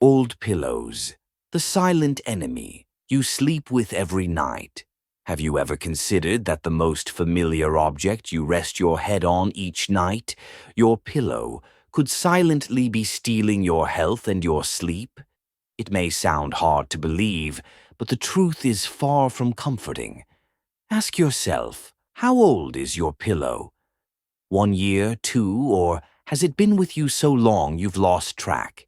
Old pillows, the silent enemy you sleep with every night. Have you ever considered that the most familiar object you rest your head on each night, your pillow, could silently be stealing your health and your sleep? It may sound hard to believe, but the truth is far from comforting. Ask yourself, how old is your pillow? 1 year, 2, or has it been with you so long you've lost track?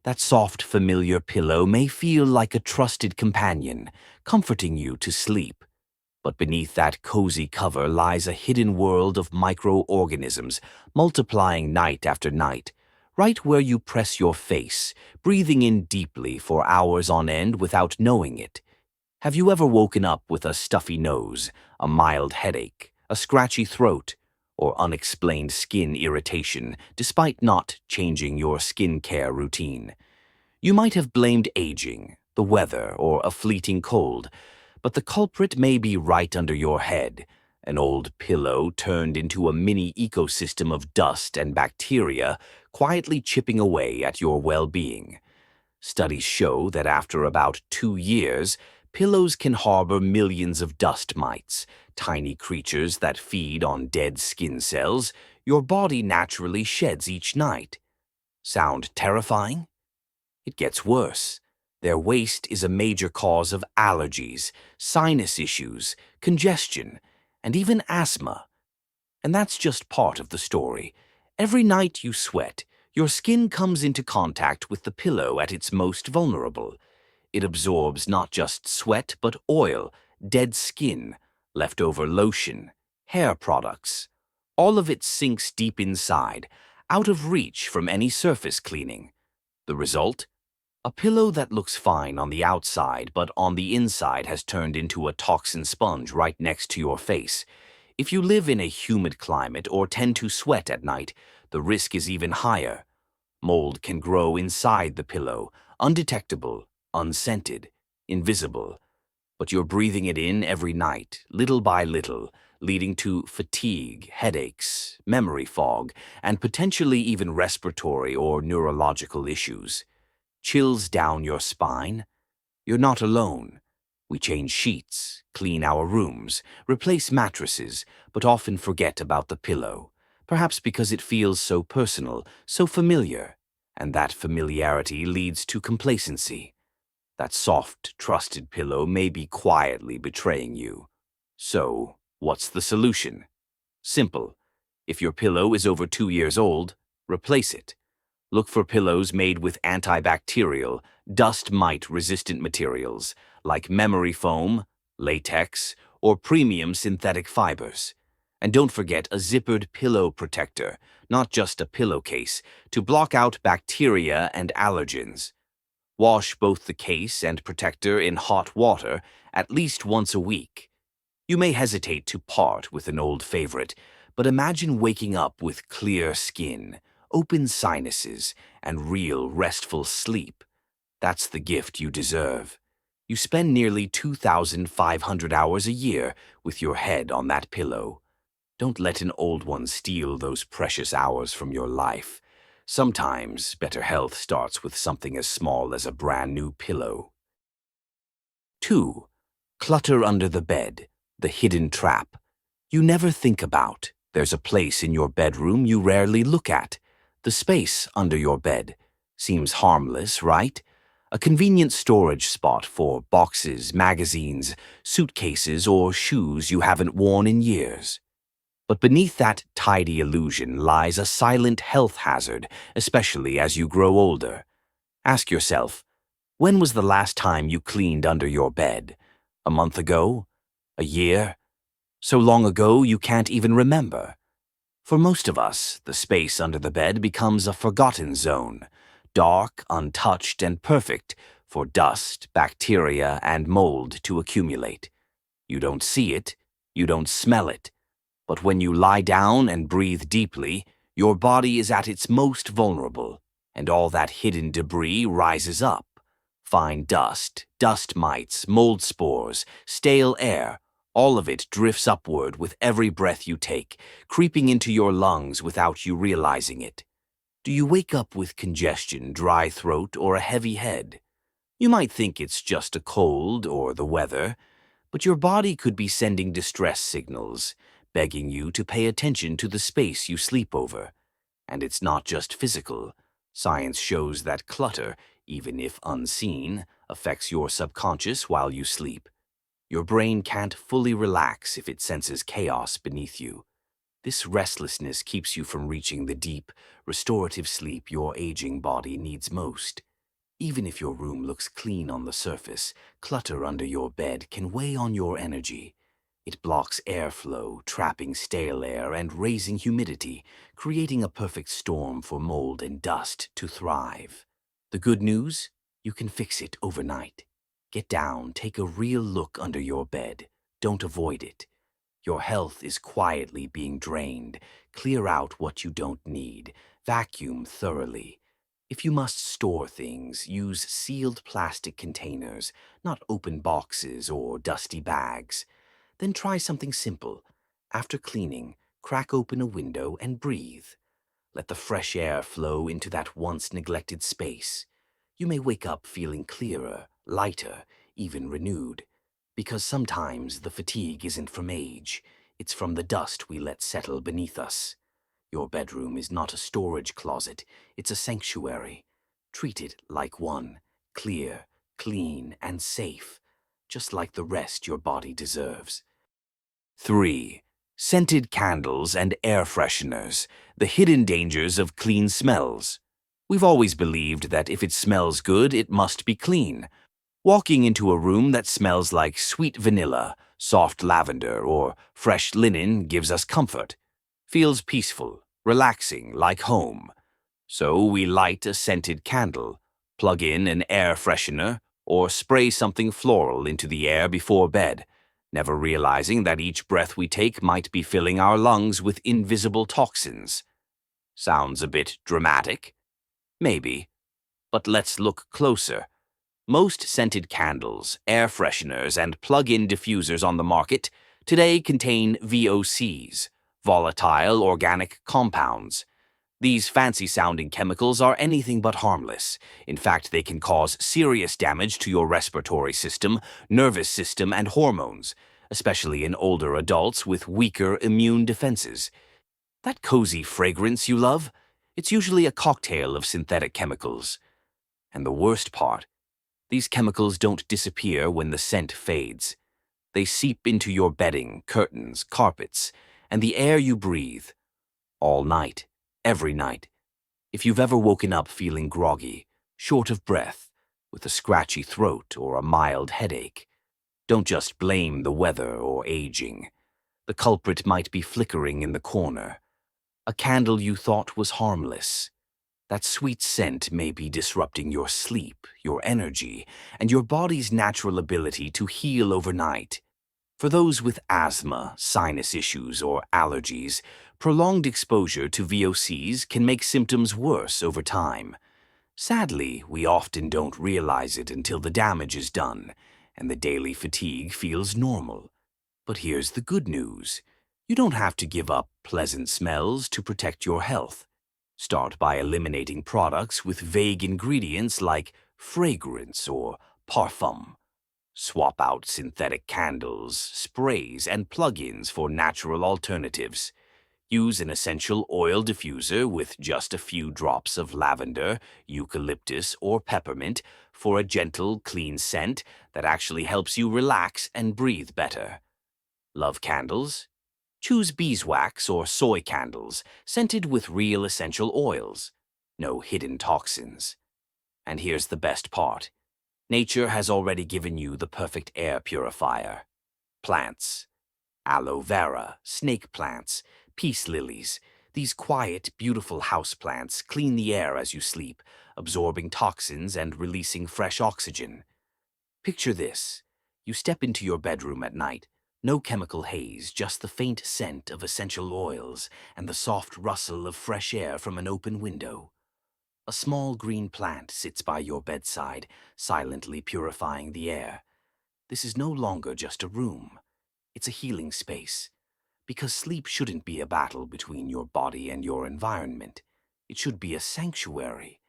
That soft, familiar pillow may feel like a trusted companion, comforting you to sleep. But beneath that cozy cover lies a hidden world of microorganisms multiplying night after night, right where you press your face, breathing in deeply for hours on end without knowing it. Have you ever woken up with a stuffy nose, a mild headache, a scratchy throat, or unexplained skin irritation despite not changing your skincare routine? You might have blamed aging, the weather, or a fleeting cold, but the culprit may be right under your head, an old pillow turned into a mini ecosystem of dust and bacteria quietly chipping away at your well-being. Studies show that after about 2 years, pillows can harbor millions of dust mites, tiny creatures that feed on dead skin cells your body naturally sheds each night. Sound terrifying? It gets worse. Their waste is a major cause of allergies, sinus issues, congestion, and even asthma. And that's just part of the story. Every night you sweat, your skin comes into contact with the pillow at its most vulnerable. It absorbs not just sweat, but oil, dead skin, leftover lotion, hair products. All of it sinks deep inside, out of reach from any surface cleaning. The result? A pillow that looks fine on the outside, but on the inside has turned into a toxin sponge right next to your face. If you live in a humid climate or tend to sweat at night, the risk is even higher. Mold can grow inside the pillow, undetectable, unscented, invisible. But you're breathing it in every night, little by little, leading to fatigue, headaches, memory fog, and potentially even respiratory or neurological issues. Chills down your spine? You're not alone. We change sheets, clean our rooms, replace mattresses, but often forget about the pillow, perhaps because it feels so personal, so familiar, and that familiarity leads to complacency. That soft, trusted pillow may be quietly betraying you. So, what's the solution? Simple. If your pillow is over 2 years old, replace it. Look for pillows made with antibacterial, dust mite-resistant materials like memory foam, latex, or premium synthetic fibers. And don't forget a zippered pillow protector, not just a pillowcase, to block out bacteria and allergens. Wash both the case and protector in hot water at least once a week. You may hesitate to part with an old favorite, but imagine waking up with clear skin, open sinuses, and real restful sleep. That's the gift you deserve. You spend nearly 2,500 hours a year with your head on that pillow. Don't let an old one steal those precious hours from your life. Sometimes better health starts with something as small as a brand new pillow. 2. Clutter under the bed, the hidden trap. You never think about. There's a place in your bedroom you rarely look at. The space under your bed. Seems harmless, right? A convenient storage spot for boxes, magazines, suitcases, or shoes you haven't worn in years. But beneath that tidy illusion lies a silent health hazard, especially as you grow older. Ask yourself, when was the last time you cleaned under your bed? A month ago? A year? So long ago you can't even remember. For most of us, the space under the bed becomes a forgotten zone, dark, untouched, and perfect for dust, bacteria, and mold to accumulate. You don't see it, you don't smell it, but when you lie down and breathe deeply, your body is at its most vulnerable, and all that hidden debris rises up. Fine dust, dust mites, mold spores, stale air, all of it drifts upward with every breath you take, creeping into your lungs without you realizing it. Do you wake up with congestion, dry throat, or a heavy head? You might think it's just a cold or the weather, but your body could be sending distress signals, begging you to pay attention to the space you sleep over. And it's not just physical. Science shows that clutter, even if unseen, affects your subconscious while you sleep. Your brain can't fully relax if it senses chaos beneath you. This restlessness keeps you from reaching the deep, restorative sleep your aging body needs most. Even if your room looks clean on the surface, clutter under your bed can weigh on your energy. It blocks airflow, trapping stale air and raising humidity, creating a perfect storm for mold and dust to thrive. The good news? You can fix it overnight. Get down, take a real look under your bed. Don't avoid it. Your health is quietly being drained. Clear out what you don't need. Vacuum thoroughly. If you must store things, use sealed plastic containers, not open boxes or dusty bags. Then try something simple. After cleaning, crack open a window and breathe. Let the fresh air flow into that once neglected space. You may wake up feeling clearer, lighter, even renewed. Because sometimes the fatigue isn't from age, it's from the dust we let settle beneath us. Your bedroom is not a storage closet, it's a sanctuary. Treat it like one, clear, clean, and safe, just like the rest your body deserves. 3. Scented candles and air fresheners, the hidden dangers of clean smells. We've always believed that if it smells good, it must be clean. Walking into a room that smells like sweet vanilla, soft lavender, or fresh linen gives us comfort. Feels peaceful, relaxing, like home. So we light a scented candle, plug in an air freshener, or spray something floral into the air before bed, never realizing that each breath we take might be filling our lungs with invisible toxins. Sounds a bit dramatic? Maybe. But let's look closer. Most scented candles, air fresheners, and plug-in diffusers on the market today contain VOCs, volatile organic compounds. These fancy-sounding chemicals are anything but harmless. In fact, they can cause serious damage to your respiratory system, nervous system, and hormones, especially in older adults with weaker immune defenses. That cozy fragrance you love? It's usually a cocktail of synthetic chemicals. And the worst part, these chemicals don't disappear when the scent fades. They seep into your bedding, curtains, carpets, and the air you breathe. All night, every night. If you've ever woken up feeling groggy, short of breath, with a scratchy throat or a mild headache, don't just blame the weather or aging. The culprit might be flickering in the corner. A candle you thought was harmless. That sweet scent may be disrupting your sleep, your energy, and your body's natural ability to heal overnight. For those with asthma, sinus issues, or allergies, prolonged exposure to VOCs can make symptoms worse over time. Sadly, we often don't realize it until the damage is done, and the daily fatigue feels normal. But here's the good news. You don't have to give up pleasant smells to protect your health. Start by eliminating products with vague ingredients like fragrance or parfum. Swap out synthetic candles, sprays, and plug-ins for natural alternatives. Use an essential oil diffuser with just a few drops of lavender, eucalyptus, or peppermint for a gentle, clean scent that actually helps you relax and breathe better. Love candles? Choose beeswax or soy candles, scented with real essential oils. No hidden toxins. And here's the best part. Nature has already given you the perfect air purifier. Plants. Aloe vera, snake plants, peace lilies. These quiet, beautiful houseplants clean the air as you sleep, absorbing toxins and releasing fresh oxygen. Picture this. You step into your bedroom at night. No chemical haze, just the faint scent of essential oils and the soft rustle of fresh air from an open window. A small green plant sits by your bedside, silently purifying the air. This is no longer just a room. It's a healing space. Because sleep shouldn't be a battle between your body and your environment. It should be a sanctuary.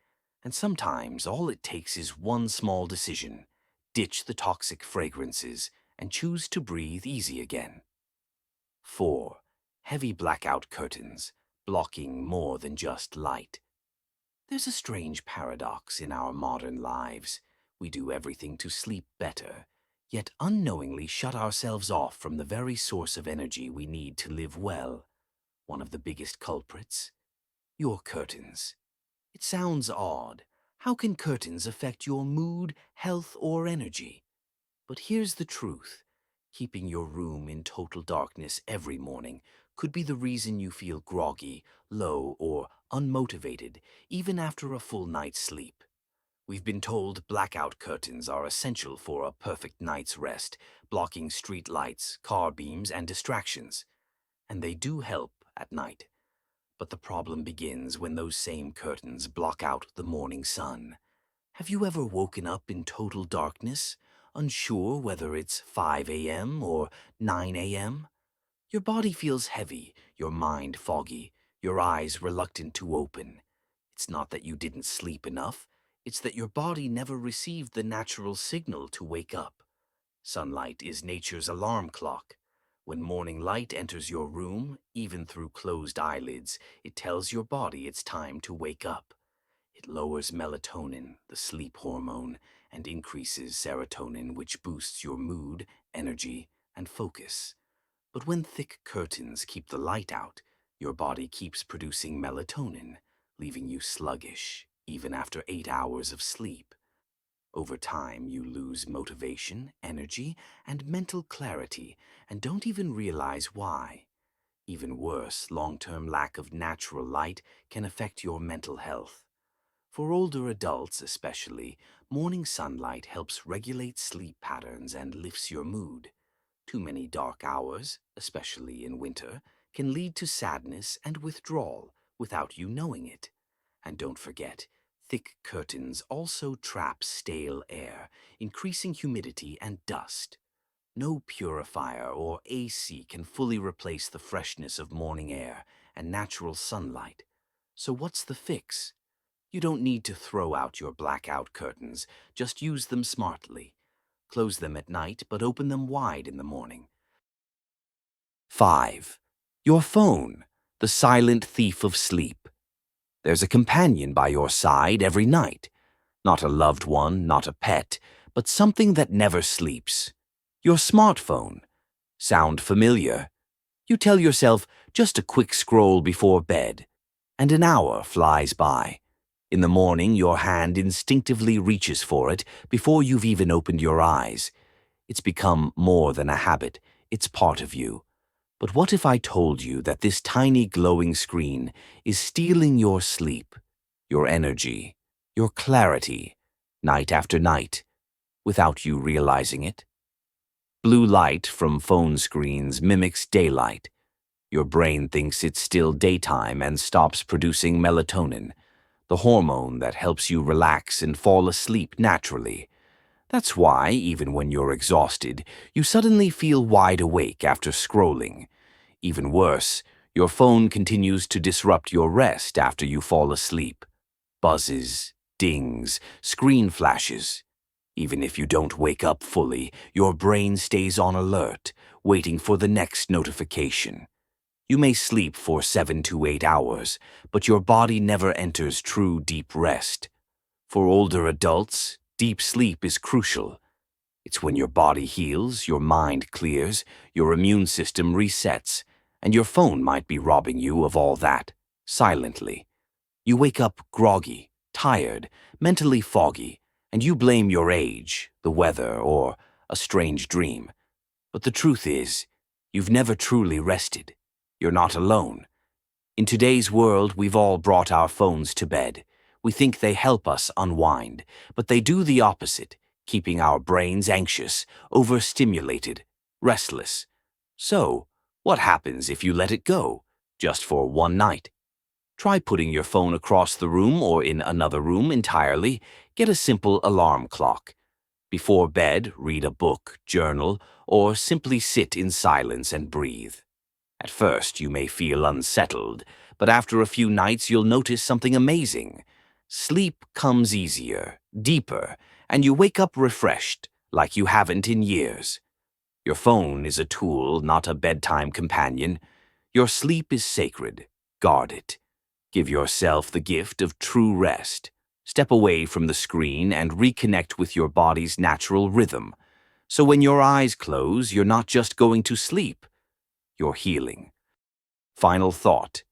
And sometimes all it takes is one small decision. Ditch the toxic fragrances and choose to breathe easy again. 4. Heavy blackout curtains, blocking more than just light. There's a strange paradox in our modern lives. We do everything to sleep better, yet unknowingly shut ourselves off from the very source of energy we need to live well. One of the biggest culprits? Your curtains. It sounds odd. How can curtains affect your mood, health, or energy? But here's the truth. Keeping your room in total darkness every morning could be the reason you feel groggy, low, or unmotivated, even after a full night's sleep. We've been told blackout curtains are essential for a perfect night's rest, blocking street lights, car beams, and distractions. And they do help at night. But the problem begins when those same curtains block out the morning sun. Have you ever woken up in total darkness, unsure whether it's 5 a.m. or 9 a.m.? Your body feels heavy, your mind foggy, your eyes reluctant to open. It's not that you didn't sleep enough, it's that your body never received the natural signal to wake up. Sunlight is nature's alarm clock. When morning light enters your room, even through closed eyelids, it tells your body it's time to wake up. It lowers melatonin, the sleep hormone, and increases serotonin, which boosts your mood, energy, and focus. But when thick curtains keep the light out, your body keeps producing melatonin, leaving you sluggish, even after 8 hours of sleep. Over time, you lose motivation, energy, and mental clarity, and don't even realize why. Even worse, long-term lack of natural light can affect your mental health. For older adults especially, morning sunlight helps regulate sleep patterns and lifts your mood. Too many dark hours, especially in winter, can lead to sadness and withdrawal without you knowing it. And don't forget, thick curtains also trap stale air, increasing humidity and dust. No purifier or AC can fully replace the freshness of morning air and natural sunlight. So what's the fix? You don't need to throw out your blackout curtains, just use them smartly. Close them at night, but open them wide in the morning. 5. Your phone, the silent thief of sleep. There's a companion by your side every night. Not a loved one, not a pet, but something that never sleeps. Your smartphone. Sound familiar? You tell yourself just a quick scroll before bed, and an hour flies by. In the morning, your hand instinctively reaches for it before you've even opened your eyes. It's become more than a habit. It's part of you. But what if I told you that this tiny glowing screen is stealing your sleep, your energy, your clarity, night after night, without you realizing it? Blue light from phone screens mimics daylight. Your brain thinks it's still daytime and stops producing melatonin, the hormone that helps you relax and fall asleep naturally. That's why, even when you're exhausted, you suddenly feel wide awake after scrolling. Even worse, your phone continues to disrupt your rest after you fall asleep. Buzzes, dings, screen flashes. Even if you don't wake up fully, your brain stays on alert, waiting for the next notification. You may sleep for 7 to 8 hours, but your body never enters true deep rest. For older adults, deep sleep is crucial. It's when your body heals, your mind clears, your immune system resets, and your phone might be robbing you of all that, silently. You wake up groggy, tired, mentally foggy, and you blame your age, the weather, or a strange dream. But the truth is, you've never truly rested. You're not alone. In today's world, we've all brought our phones to bed. We think they help us unwind, but they do the opposite, keeping our brains anxious, overstimulated, restless. So, what happens if you let it go, just for one night? Try putting your phone across the room or in another room entirely. Get a simple alarm clock. Before bed, read a book, journal, or simply sit in silence and breathe. At first, you may feel unsettled, but after a few nights you'll notice something amazing. Sleep comes easier, deeper, and you wake up refreshed, like you haven't in years. Your phone is a tool, not a bedtime companion. Your sleep is sacred. Guard it. Give yourself the gift of true rest. Step away from the screen and reconnect with your body's natural rhythm. So when your eyes close, you're not just going to sleep, you're healing. Final thought.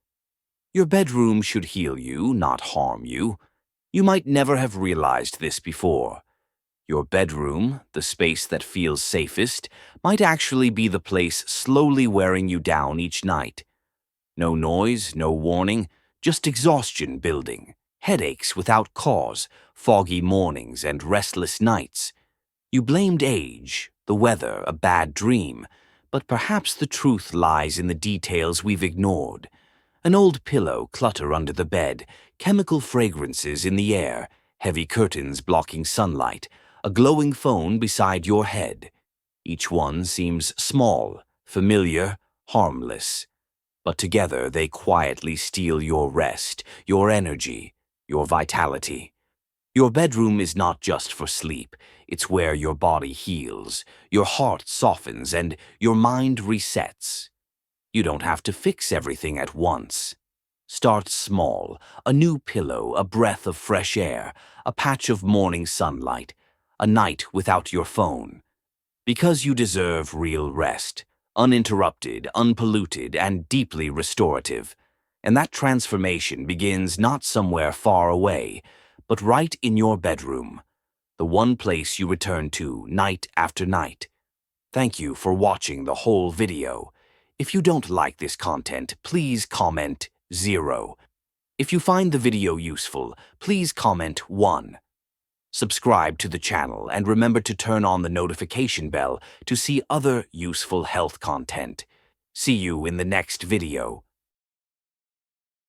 Your bedroom should heal you, not harm you. You might never have realized this before. Your bedroom, the space that feels safest, might actually be the place slowly wearing you down each night. No noise, no warning, just exhaustion building, headaches without cause, foggy mornings and restless nights. You blamed age, the weather, a bad dream, but perhaps the truth lies in the details we've ignored. An old pillow clutter under the bed, chemical fragrances in the air, heavy curtains blocking sunlight, a glowing phone beside your head. Each one seems small, familiar, harmless. But together they quietly steal your rest, your energy, your vitality. Your bedroom is not just for sleep. It's where your body heals, your heart softens, and your mind resets. You don't have to fix everything at once. Start small, a new pillow, a breath of fresh air, a patch of morning sunlight, a night without your phone. Because you deserve real rest, uninterrupted, unpolluted, and deeply restorative. And that transformation begins not somewhere far away, but right in your bedroom, the one place you return to night after night. Thank you for watching the whole video. If you don't like this content, please comment 0. If you find the video useful, please comment 1. Subscribe to the channel and remember to turn on the notification bell to see other useful health content. See you in the next video.